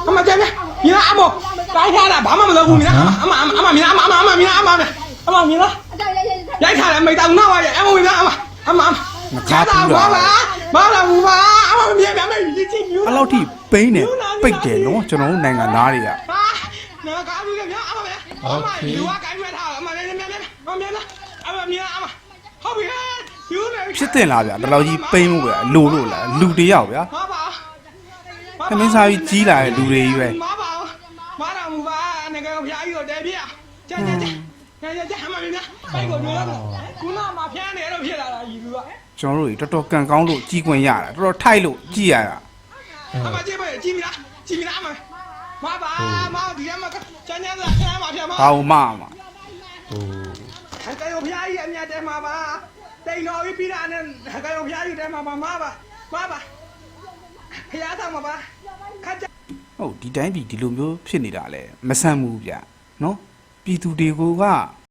အမကြမ်းမြင်လားအမောတိုင်းထားတာဘာမှမလုပ်ဘူးမြင်လားအမမြင်လားမြင်လားရိုက်ထားတယ်မိတောင်နောက်ပါရဲ့အမမြင်လားအမခါပူတာဘာလာဘူးပါအမမြင်မြင်ကြည့်မျိုးအဲ့လောက်ထိပိန်းတယ်ပိတ်တယ်နော်ကျွန်တော်တို့နိုင်ငံသားတွေကနော်ကားဘူးဗျာအမလူကကိုင်းမဲ့ထားအမမြင်လားဟုတ်ပြီယူနေဖြစ်တင်လားဗျာဒီလောက်ကြီးပိန်းမှုပဲလိုလို့လားလူတယောက်ဗျာသမင်းစားပြီးကြီးလာတဲ့လူတွေကြီးပဲမားတော်မူပါငါကဖျားကြီးကိုတဲပြကြအမမြင်လားအဲ့ကိုပြောတော့ခုနမှာဖျားနေတော့ဖြစ်လာတာကြီးလူကကျွန်တော်တို့တော်တော်ကန်ကောင်းလို့ကြီးခွင့်ရတာတော်တော်ထိုက်လို့ကြည်ရတာအမကြည့်ပါကြည့်မလားအမမာဒီကမှာကျန်းတာဆမ်းမှာဖျားမှာဘာမှမအဲ့ကိုဖျားကြီးအမြတ်တဲမှာပါတိန်တော်ကြီးပြီးတာနဲ့အဲ့ကိုဖျားကြီးတဲမှာပါမာပါဖျားဆောင်မှာပါခါကြဟုတ်ဒီတိုင်းပြည်ဒီလိုမျိုးဖြစ်နေတာလဲမဆန်းဘူးဗျာနော်ပြည်သူတွေက